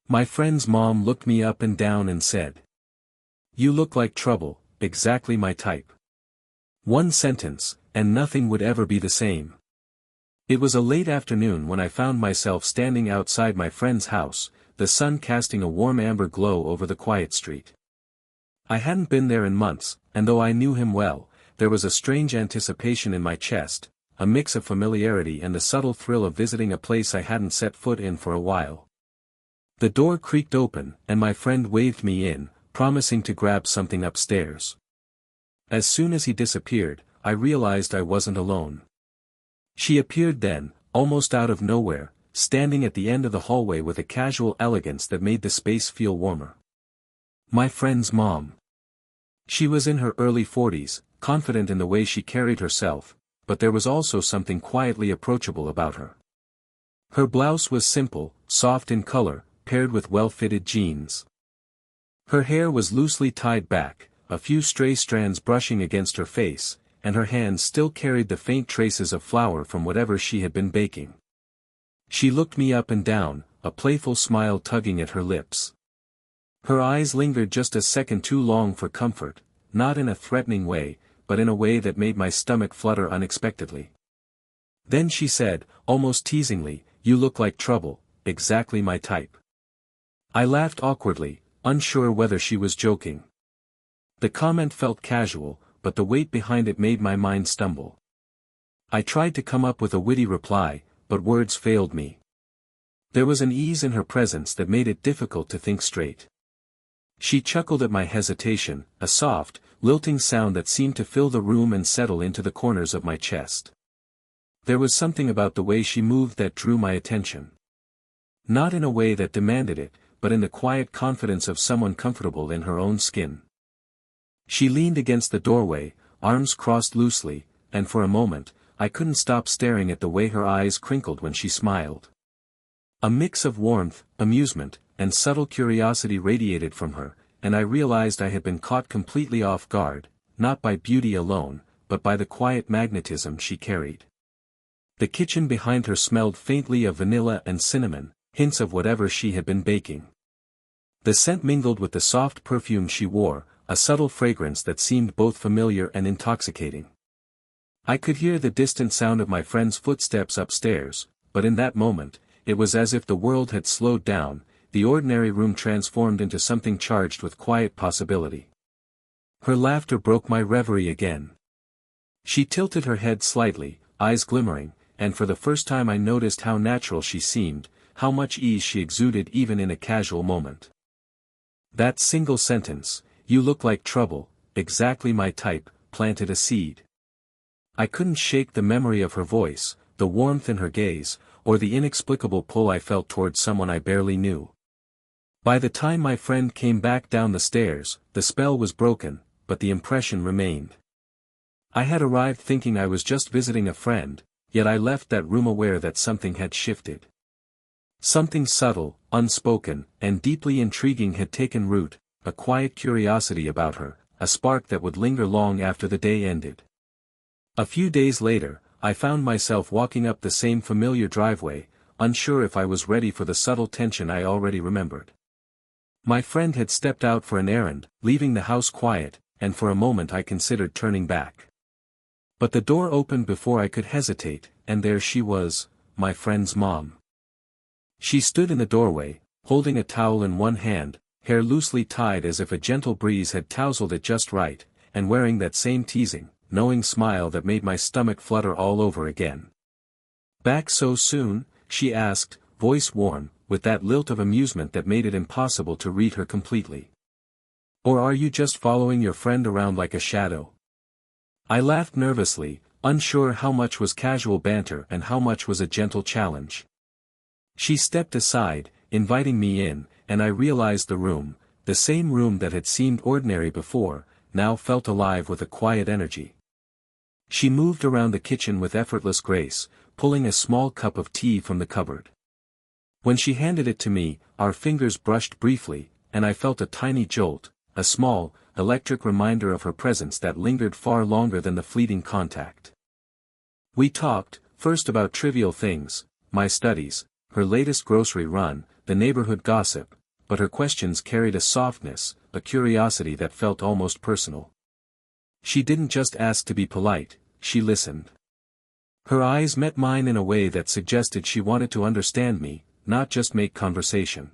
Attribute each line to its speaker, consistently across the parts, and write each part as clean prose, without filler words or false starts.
Speaker 1: My friend's mom looked me up and down and said, "You look like trouble, exactly my type." One sentence, and nothing would ever be the same. It was a late afternoon when I found myself standing outside my friend's house, the sun casting a warm amber glow over the quiet street. I hadn't been there in months, and though I knew him well, there was a strange anticipation in my chest, a mix of familiarity and the subtle thrill of visiting a place I hadn't set foot in for a while. The door creaked open, and my friend waved me in, promising to grab something upstairs. As soon as he disappeared, I realized I wasn't alone. She appeared then, almost out of nowhere, standing at the end of the hallway with a casual elegance that made the space feel warmer. My friend's mom. She was in her early 40s, confident in the way she carried herself, but there was also something quietly approachable about her. Her blouse was simple, soft in color, paired with well-fitted jeans. Her hair was loosely tied back, a few stray strands brushing against her face, and her hands still carried the faint traces of flour from whatever she had been baking. She looked me up and down, a playful smile tugging at her lips. Her eyes lingered just a second too long for comfort, not in a threatening way, but in a way that made my stomach flutter unexpectedly. Then she said, almost teasingly, "You look like trouble, exactly my type." I laughed awkwardly, unsure whether she was joking. The comment felt casual, but the weight behind it made my mind stumble. I tried to come up with a witty reply, but words failed me. There was an ease in her presence that made it difficult to think straight. She chuckled at my hesitation, a soft, lilting sound that seemed to fill the room and settle into the corners of my chest. There was something about the way she moved that drew my attention. Not in a way that demanded it, but in the quiet confidence of someone comfortable in her own skin. She leaned against the doorway, arms crossed loosely, and for a moment, I couldn't stop staring at the way her eyes crinkled when she smiled. A mix of warmth, amusement, and subtle curiosity radiated from her, and I realized I had been caught completely off guard, not by beauty alone, but by the quiet magnetism she carried. The kitchen behind her smelled faintly of vanilla and cinnamon, hints of whatever she had been baking. The scent mingled with the soft perfume she wore, a subtle fragrance that seemed both familiar and intoxicating. I could hear the distant sound of my friend's footsteps upstairs, but in that moment, it was as if the world had slowed down, the ordinary room transformed into something charged with quiet possibility. Her laughter broke my reverie again. She tilted her head slightly, eyes glimmering, and for the first time I noticed how natural she seemed, how much ease she exuded even in a casual moment. That single sentence, "You look like trouble, exactly my type," planted a seed. I couldn't shake the memory of her voice, the warmth in her gaze, or the inexplicable pull I felt towards someone I barely knew. By the time my friend came back down the stairs, the spell was broken, but the impression remained. I had arrived thinking I was just visiting a friend, yet I left that room aware that something had shifted. Something subtle, unspoken, and deeply intriguing had taken root, a quiet curiosity about her, a spark that would linger long after the day ended. A few days later, I found myself walking up the same familiar driveway, unsure if I was ready for the subtle tension I already remembered. My friend had stepped out for an errand, leaving the house quiet, and for a moment I considered turning back. But the door opened before I could hesitate, and there she was, my friend's mom. She stood in the doorway, holding a towel in one hand, hair loosely tied as if a gentle breeze had tousled it just right, and wearing that same teasing, knowing smile that made my stomach flutter all over again. "Back so soon?" she asked, voice warm, with that lilt of amusement that made it impossible to read her completely. "Or are you just following your friend around like a shadow?" I laughed nervously, unsure how much was casual banter and how much was a gentle challenge. She stepped aside, inviting me in, and I realized the room, the same room that had seemed ordinary before, now felt alive with a quiet energy. She moved around the kitchen with effortless grace, pulling a small cup of tea from the cupboard. When she handed it to me, our fingers brushed briefly, and I felt a tiny jolt, a small, electric reminder of her presence that lingered far longer than the fleeting contact. We talked, first about trivial things, my studies, her latest grocery run, the neighborhood gossip, but her questions carried a softness, a curiosity that felt almost personal. She didn't just ask to be polite, she listened. Her eyes met mine in a way that suggested she wanted to understand me, not just make conversation.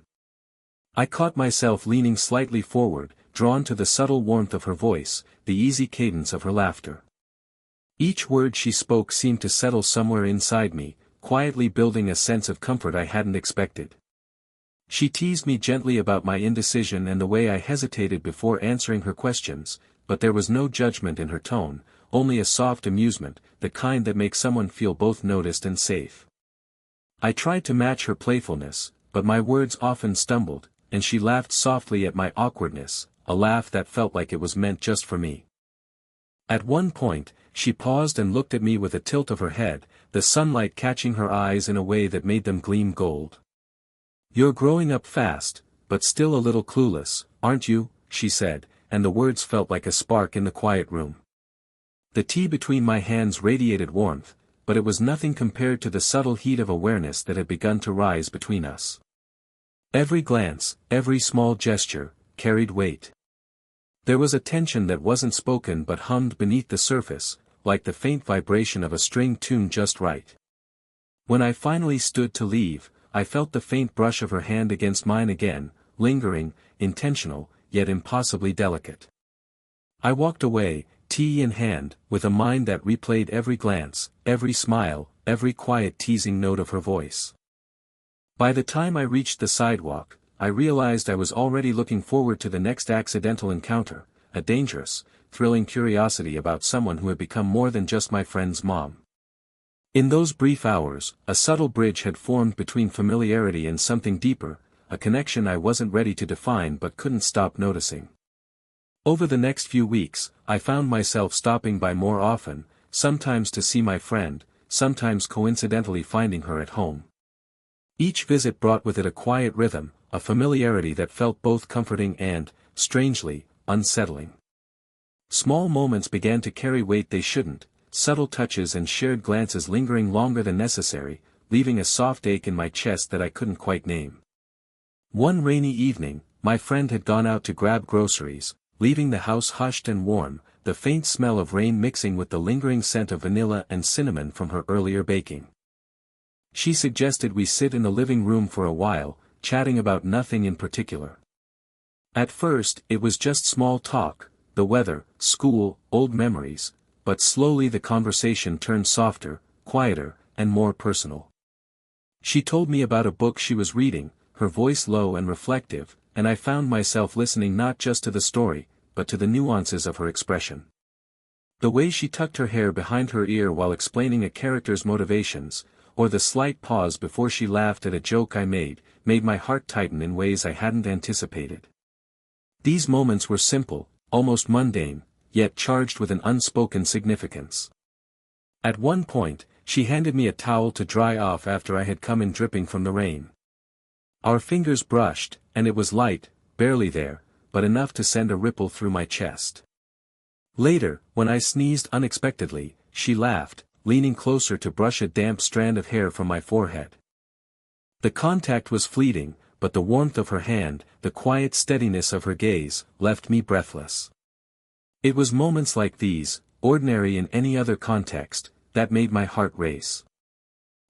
Speaker 1: I caught myself leaning slightly forward, drawn to the subtle warmth of her voice, the easy cadence of her laughter. Each word she spoke seemed to settle somewhere inside me, quietly building a sense of comfort I hadn't expected. She teased me gently about my indecision and the way I hesitated before answering her questions, but there was no judgment in her tone, only a soft amusement, the kind that makes someone feel both noticed and safe. I tried to match her playfulness, but my words often stumbled, and she laughed softly at my awkwardness, a laugh that felt like it was meant just for me. At one point, she paused and looked at me with a tilt of her head, the sunlight catching her eyes in a way that made them gleam gold. "You're growing up fast, but still a little clueless, aren't you?" she said, and the words felt like a spark in the quiet room. The tea between my hands radiated warmth, but it was nothing compared to the subtle heat of awareness that had begun to rise between us. Every glance, every small gesture, carried weight. There was a tension that wasn't spoken but hummed beneath the surface, like the faint vibration of a string tuned just right. When I finally stood to leave, I felt the faint brush of her hand against mine again, lingering, intentional, yet impossibly delicate. I walked away, tea in hand, with a mind that replayed every glance, every smile, every quiet teasing note of her voice. By the time I reached the sidewalk, I realized I was already looking forward to the next accidental encounter, a dangerous, thrilling curiosity about someone who had become more than just my friend's mom. In those brief hours, a subtle bridge had formed between familiarity and something deeper, a connection I wasn't ready to define but couldn't stop noticing. Over the next few weeks, I found myself stopping by more often, sometimes to see my friend, sometimes coincidentally finding her at home. Each visit brought with it a quiet rhythm, a familiarity that felt both comforting and, strangely, unsettling. Small moments began to carry weight they shouldn't, subtle touches and shared glances lingering longer than necessary, leaving a soft ache in my chest that I couldn't quite name. One rainy evening, my friend had gone out to grab groceries, leaving the house hushed and warm, the faint smell of rain mixing with the lingering scent of vanilla and cinnamon from her earlier baking. She suggested we sit in the living room for a while, chatting about nothing in particular. At first, it was just small talk, the weather, school, old memories, but slowly the conversation turned softer, quieter, and more personal. She told me about a book she was reading, her voice low and reflective, and I found myself listening not just to the story, but to the nuances of her expression. The way she tucked her hair behind her ear while explaining a character's motivations, or the slight pause before she laughed at a joke I made my heart tighten in ways I hadn't anticipated. These moments were simple, almost mundane, yet charged with an unspoken significance. At one point, she handed me a towel to dry off after I had come in dripping from the rain. Our fingers brushed, and it was light, barely there, but enough to send a ripple through my chest. Later, when I sneezed unexpectedly, she laughed, leaning closer to brush a damp strand of hair from my forehead. The contact was fleeting, but the warmth of her hand, the quiet steadiness of her gaze, left me breathless. It was moments like these, ordinary in any other context, that made my heart race.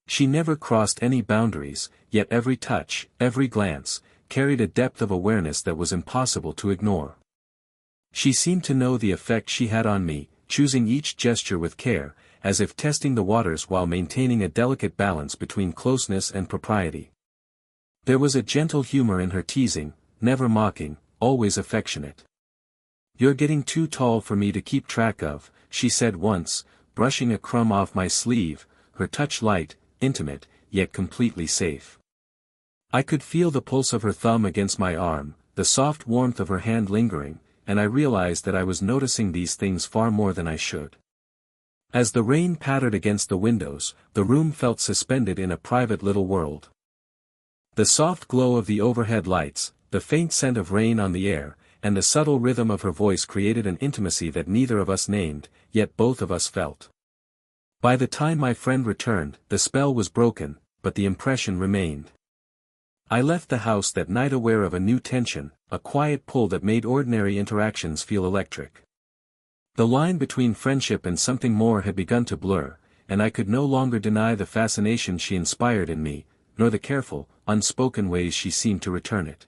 Speaker 1: She never crossed any boundaries, yet every touch, every glance, carried a depth of awareness that was impossible to ignore. She seemed to know the effect she had on me, choosing each gesture with care, as if testing the waters while maintaining a delicate balance between closeness and propriety. There was a gentle humor in her teasing, never mocking, always affectionate. "You're getting too tall for me to keep track of," she said once, brushing a crumb off my sleeve, her touch light, intimate, yet completely safe. I could feel the pulse of her thumb against my arm, the soft warmth of her hand lingering, and I realized that I was noticing these things far more than I should. As the rain pattered against the windows, the room felt suspended in a private little world. The soft glow of the overhead lights, the faint scent of rain on the air, and the subtle rhythm of her voice created an intimacy that neither of us named, yet both of us felt. By the time my friend returned, the spell was broken, but the impression remained. I left the house that night aware of a new tension, a quiet pull that made ordinary interactions feel electric. The line between friendship and something more had begun to blur, and I could no longer deny the fascination she inspired in me, nor the careful, unspoken ways she seemed to return it.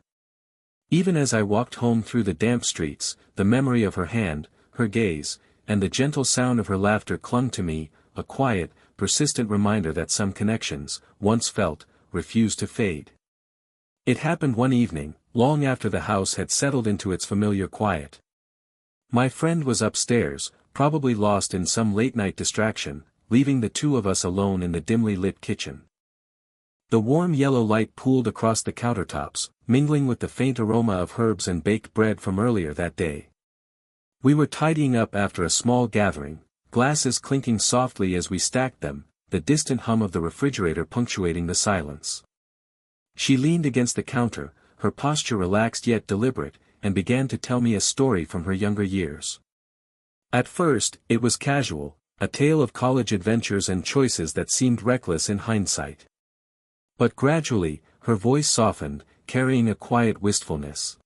Speaker 1: Even as I walked home through the damp streets, the memory of her hand, her gaze, and the gentle sound of her laughter clung to me, a quiet, persistent reminder that some connections, once felt, refused to fade. It happened one evening, long after the house had settled into its familiar quiet. My friend was upstairs, probably lost in some late-night distraction, leaving the two of us alone in the dimly lit kitchen. The warm yellow light pooled across the countertops, mingling with the faint aroma of herbs and baked bread from earlier that day. We were tidying up after a small gathering, glasses clinking softly as we stacked them, the distant hum of the refrigerator punctuating the silence. She leaned against the counter, her posture relaxed yet deliberate, and began to tell me a story from her younger years. At first, it was casual, a tale of college adventures and choices that seemed reckless in hindsight. But gradually, her voice softened, carrying a quiet wistfulness.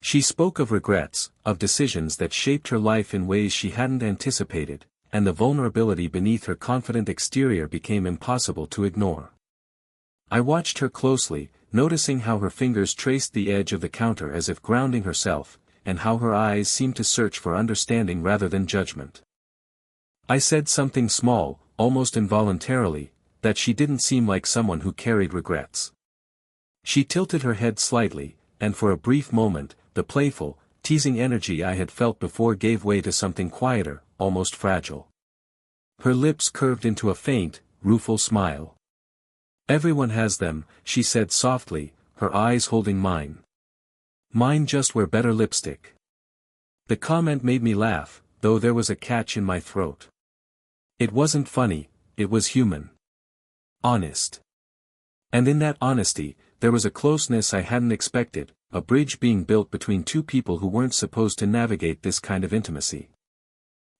Speaker 1: She spoke of regrets, of decisions that shaped her life in ways she hadn't anticipated, and the vulnerability beneath her confident exterior became impossible to ignore. I watched her closely, noticing how her fingers traced the edge of the counter as if grounding herself, and how her eyes seemed to search for understanding rather than judgment. I said something small, almost involuntarily, that she didn't seem like someone who carried regrets. She tilted her head slightly, and for a brief moment, the playful, teasing energy I had felt before gave way to something quieter, almost fragile. Her lips curved into a faint, rueful smile. "Everyone has them," she said softly, her eyes holding mine. "Mine just wear better lipstick." The comment made me laugh, though there was a catch in my throat. It wasn't funny, it was human. Honest. And in that honesty, there was a closeness I hadn't expected, a bridge being built between two people who weren't supposed to navigate this kind of intimacy.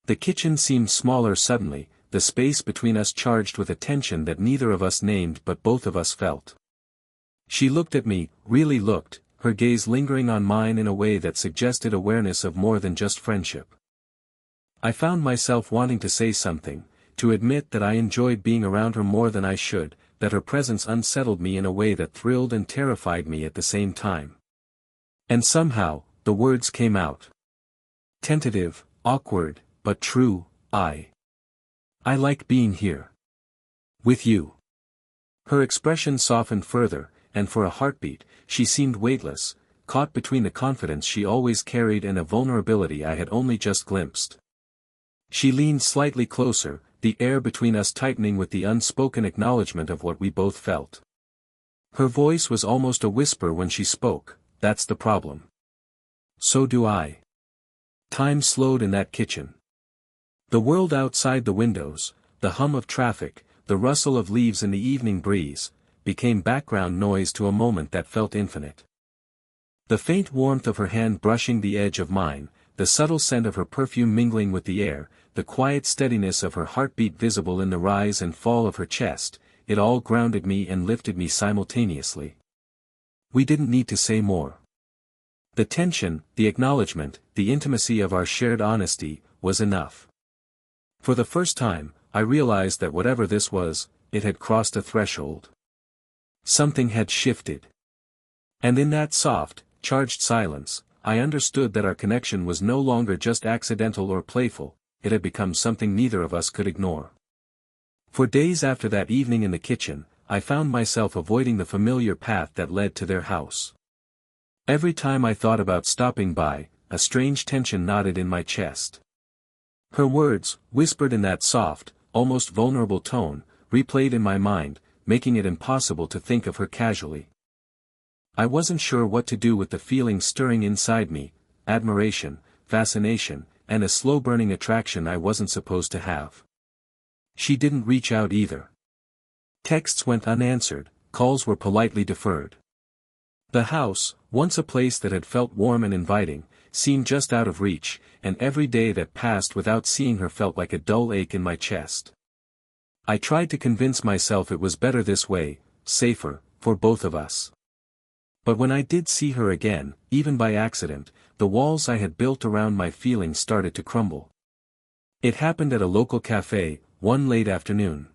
Speaker 1: The kitchen seemed smaller suddenly, the space between us charged with a tension that neither of us named but both of us felt. She looked at me, really looked, her gaze lingering on mine in a way that suggested awareness of more than just friendship. I found myself wanting to say something, to admit that I enjoyed being around her more than I should, that her presence unsettled me in a way that thrilled and terrified me at the same time. And somehow, the words came out. Tentative, awkward, but true, I like being here. With you. Her expression softened further, and for a heartbeat, she seemed weightless, caught between the confidence she always carried and a vulnerability I had only just glimpsed. She leaned slightly closer, the air between us tightening with the unspoken acknowledgement of what we both felt. Her voice was almost a whisper when she spoke, "That's the problem." "So do I." Time slowed in that kitchen. The world outside the windows, the hum of traffic, the rustle of leaves in the evening breeze, became background noise to a moment that felt infinite. The faint warmth of her hand brushing the edge of mine, the subtle scent of her perfume mingling with the air, the quiet steadiness of her heartbeat visible in the rise and fall of her chest, it all grounded me and lifted me simultaneously. We didn't need to say more. The tension, the acknowledgement, the intimacy of our shared honesty, was enough. For the first time, I realized that whatever this was, it had crossed a threshold. Something had shifted. And in that soft, charged silence, I understood that our connection was no longer just accidental or playful, it had become something neither of us could ignore. For days after that evening in the kitchen, I found myself avoiding the familiar path that led to their house. Every time I thought about stopping by, a strange tension knotted in my chest. Her words, whispered in that soft, almost vulnerable tone, replayed in my mind, making it impossible to think of her casually. I wasn't sure what to do with the feeling stirring inside me, admiration, fascination, and a slow-burning attraction I wasn't supposed to have. She didn't reach out either. Texts went unanswered, calls were politely deferred. The house, once a place that had felt warm and inviting, seemed just out of reach, and every day that passed without seeing her felt like a dull ache in my chest. I tried to convince myself it was better this way, safer, for both of us. But when I did see her again, even by accident, the walls I had built around my feelings started to crumble. It happened at a local cafe, one late afternoon.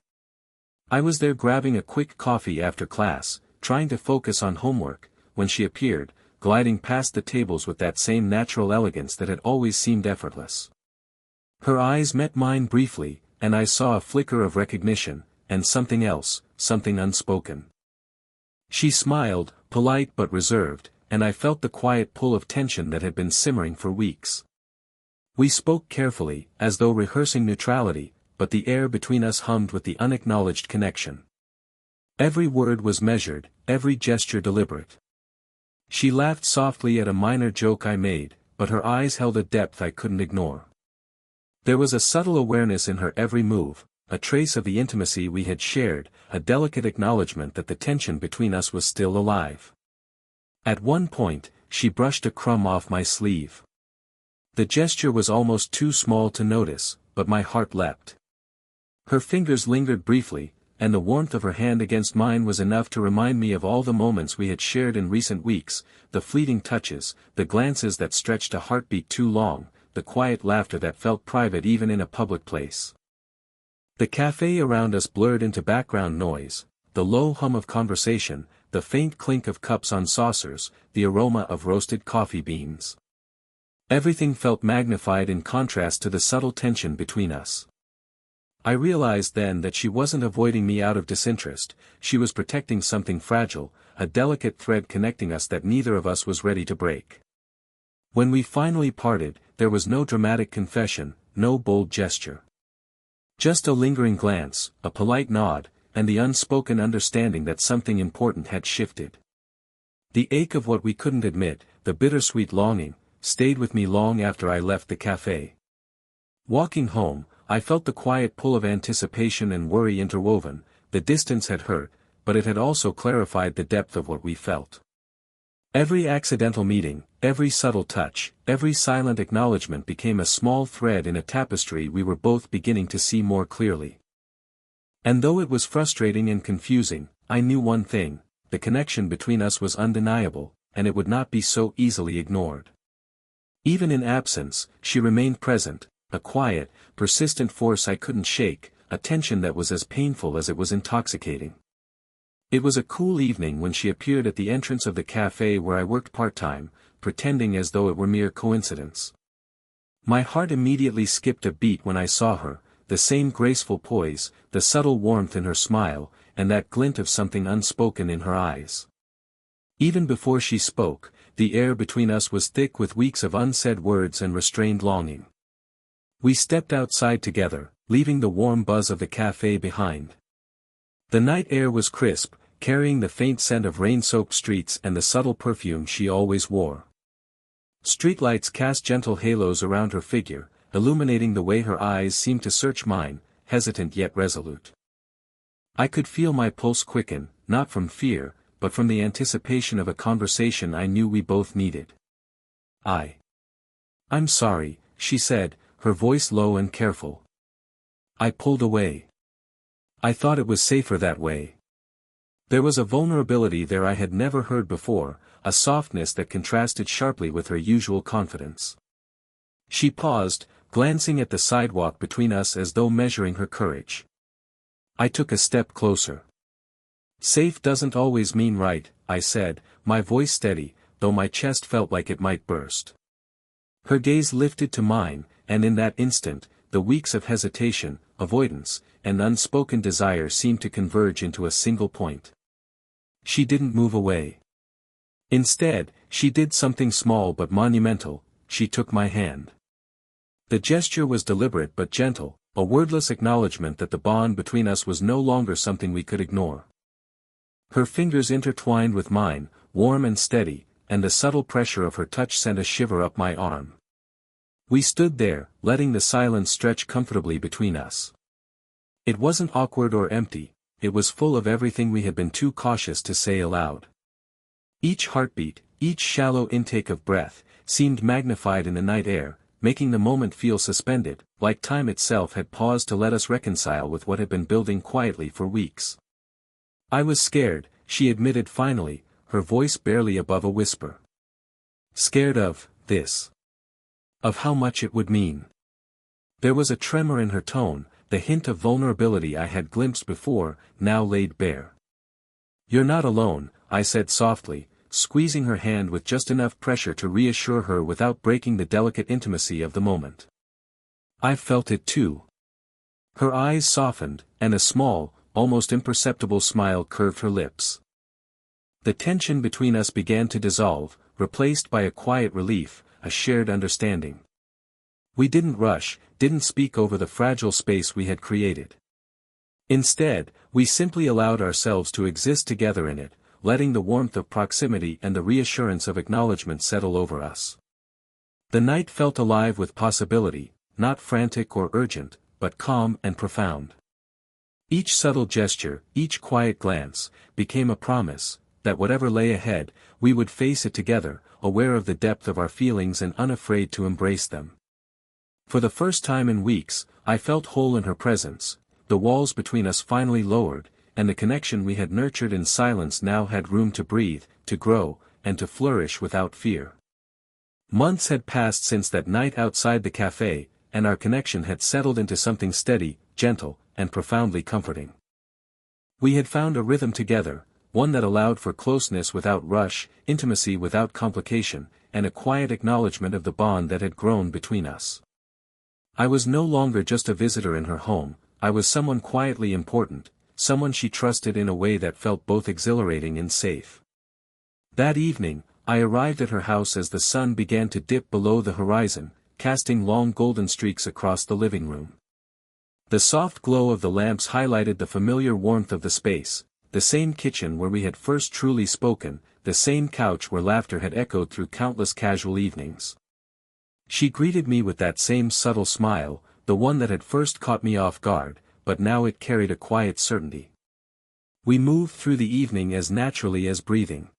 Speaker 1: I was there grabbing a quick coffee after class, trying to focus on homework, when she appeared, gliding past the tables with that same natural elegance that had always seemed effortless. Her eyes met mine briefly, and I saw a flicker of recognition, and something else, something unspoken. She smiled, polite but reserved, and I felt the quiet pull of tension that had been simmering for weeks. We spoke carefully, as though rehearsing neutrality, but the air between us hummed with the unacknowledged connection. Every word was measured, every gesture deliberate. She laughed softly at a minor joke I made, but her eyes held a depth I couldn't ignore. There was a subtle awareness in her every move, a trace of the intimacy we had shared, a delicate acknowledgement that the tension between us was still alive. At one point, she brushed a crumb off my sleeve. The gesture was almost too small to notice, but my heart leapt. Her fingers lingered briefly, and the warmth of her hand against mine was enough to remind me of all the moments we had shared in recent weeks, the fleeting touches, the glances that stretched a heartbeat too long, the quiet laughter that felt private even in a public place. The cafe around us blurred into background noise, the low hum of conversation, the faint clink of cups on saucers, the aroma of roasted coffee beans. Everything felt magnified in contrast to the subtle tension between us. I realized then that she wasn't avoiding me out of disinterest, she was protecting something fragile, a delicate thread connecting us that neither of us was ready to break. When we finally parted, there was no dramatic confession, no bold gesture. Just a lingering glance, a polite nod, and the unspoken understanding that something important had shifted. The ache of what we couldn't admit, the bittersweet longing, stayed with me long after I left the cafe. Walking home, I felt the quiet pull of anticipation and worry interwoven. The distance had hurt, but it had also clarified the depth of what we felt. Every accidental meeting, every subtle touch, every silent acknowledgement became a small thread in a tapestry we were both beginning to see more clearly. And though it was frustrating and confusing, I knew one thing: the connection between us was undeniable, and it would not be so easily ignored. Even in absence, she remained present, a quiet, persistent force I couldn't shake, a tension that was as painful as it was intoxicating. It was a cool evening when she appeared at the entrance of the cafe where I worked part-time, pretending as though it were mere coincidence. My heart immediately skipped a beat when I saw her, the same graceful poise, the subtle warmth in her smile, and that glint of something unspoken in her eyes. Even before she spoke, the air between us was thick with weeks of unsaid words and restrained longing. We stepped outside together, leaving the warm buzz of the cafe behind. The night air was crisp, carrying the faint scent of rain-soaked streets and the subtle perfume she always wore. Streetlights cast gentle halos around her figure, illuminating the way her eyes seemed to search mine, hesitant yet resolute. I could feel my pulse quicken, not from fear, but from the anticipation of a conversation I knew we both needed. "I'm sorry," she said, her voice low and careful. I pulled away. I thought it was safer that way. There was a vulnerability there I had never heard before, a softness that contrasted sharply with her usual confidence. She paused, glancing at the sidewalk between us as though measuring her courage. I took a step closer. "Safe doesn't always mean right," I said, my voice steady, though my chest felt like it might burst. Her gaze lifted to mine, and in that instant, the weeks of hesitation, avoidance, and unspoken desire seemed to converge into a single point. She didn't move away. Instead, she did something small but monumental: she took my hand. The gesture was deliberate but gentle, a wordless acknowledgement that the bond between us was no longer something we could ignore. Her fingers intertwined with mine, warm and steady, and the subtle pressure of her touch sent a shiver up my arm. We stood there, letting the silence stretch comfortably between us. It wasn't awkward or empty, it was full of everything we had been too cautious to say aloud. Each heartbeat, each shallow intake of breath, seemed magnified in the night air, making the moment feel suspended, like time itself had paused to let us reconcile with what had been building quietly for weeks. "I was scared," she admitted finally, her voice barely above a whisper. Scared of this. Of how much it would mean. There was a tremor in her tone, the hint of vulnerability I had glimpsed before, now laid bare. You're not alone, I said softly, squeezing her hand with just enough pressure to reassure her without breaking the delicate intimacy of the moment. I've felt it too. Her eyes softened, and a small, almost imperceptible smile curved her lips. The tension between us began to dissolve, replaced by a quiet relief, a shared understanding. We didn't rush, didn't speak over the fragile space we had created. Instead, we simply allowed ourselves to exist together in it, letting the warmth of proximity and the reassurance of acknowledgement settle over us. The night felt alive with possibility, not frantic or urgent, but calm and profound. Each subtle gesture, each quiet glance, became a promise, that whatever lay ahead, we would face it together, aware of the depth of our feelings and unafraid to embrace them. For the first time in weeks, I felt whole in her presence, the walls between us finally lowered, and the connection we had nurtured in silence now had room to breathe, to grow, and to flourish without fear. Months had passed since that night outside the cafe, and our connection had settled into something steady, gentle, and profoundly comforting. We had found a rhythm together, one that allowed for closeness without rush, intimacy without complication, and a quiet acknowledgement of the bond that had grown between us. I was no longer just a visitor in her home, I was someone quietly important, someone she trusted in a way that felt both exhilarating and safe. That evening, I arrived at her house as the sun began to dip below the horizon, casting long golden streaks across the living room. The soft glow of the lamps highlighted the familiar warmth of the space, the same kitchen where we had first truly spoken, the same couch where laughter had echoed through countless casual evenings. She greeted me with that same subtle smile, the one that had first caught me off guard, but now it carried a quiet certainty. We moved through the evening as naturally as breathing.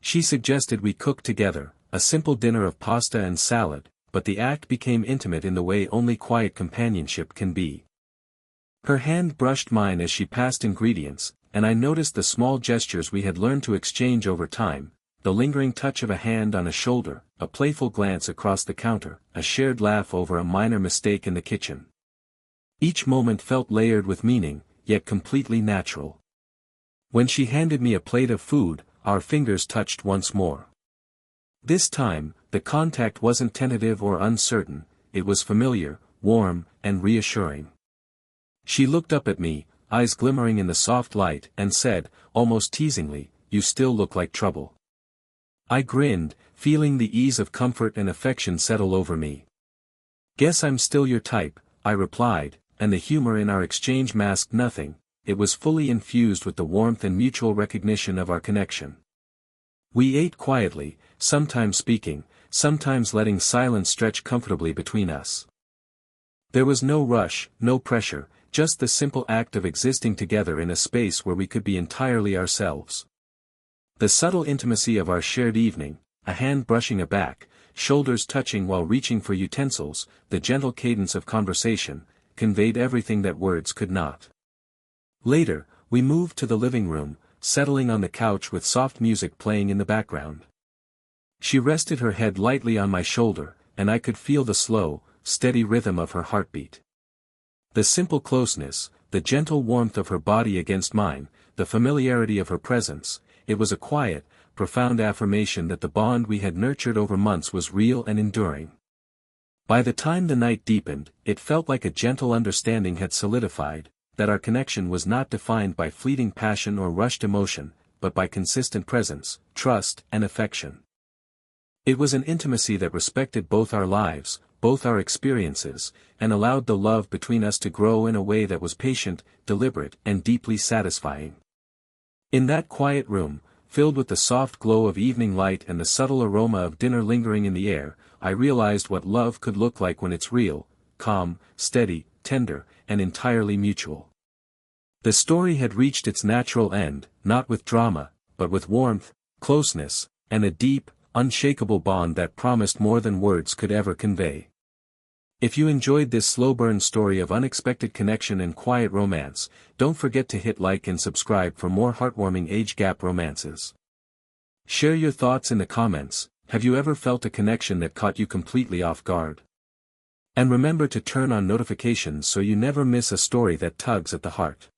Speaker 1: She suggested we cook together, a simple dinner of pasta and salad, but the act became intimate in the way only quiet companionship can be. Her hand brushed mine as she passed ingredients, and I noticed the small gestures we had learned to exchange over time, the lingering touch of a hand on a shoulder, a playful glance across the counter, a shared laugh over a minor mistake in the kitchen. Each moment felt layered with meaning, yet completely natural. When she handed me a plate of food, our fingers touched once more. This time, the contact wasn't tentative or uncertain, it was familiar, warm, and reassuring. She looked up at me, eyes glimmering in the soft light, and said, almost teasingly, "You still look like trouble." I grinned, feeling the ease of comfort and affection settle over me. "Guess I'm still your type," I replied, and the humor in our exchange masked nothing, it was fully infused with the warmth and mutual recognition of our connection. We ate quietly, sometimes speaking, sometimes letting silence stretch comfortably between us. There was no rush, no pressure, just the simple act of existing together in a space where we could be entirely ourselves. The subtle intimacy of our shared evening, a hand brushing a back, shoulders touching while reaching for utensils, the gentle cadence of conversation, conveyed everything that words could not. Later, we moved to the living room, settling on the couch with soft music playing in the background. She rested her head lightly on my shoulder, and I could feel the slow, steady rhythm of her heartbeat. The simple closeness, the gentle warmth of her body against mine, the familiarity of her presence, it was a quiet, profound affirmation that the bond we had nurtured over months was real and enduring. By the time the night deepened, it felt like a gentle understanding had solidified, that our connection was not defined by fleeting passion or rushed emotion, but by consistent presence, trust, and affection. It was an intimacy that respected both our lives, both our experiences, and allowed the love between us to grow in a way that was patient, deliberate, and deeply satisfying. In that quiet room, filled with the soft glow of evening light and the subtle aroma of dinner lingering in the air, I realized what love could look like when it's real, calm, steady, tender, and entirely mutual. The story had reached its natural end, not with drama, but with warmth, closeness, and a deep, unshakable bond that promised more than words could ever convey. If you enjoyed this slow-burn story of unexpected connection and quiet romance, don't forget to hit like and subscribe for more heartwarming age gap romances. Share your thoughts in the comments. Have you ever felt a connection that caught you completely off guard? And remember to turn on notifications so you never miss a story that tugs at the heart.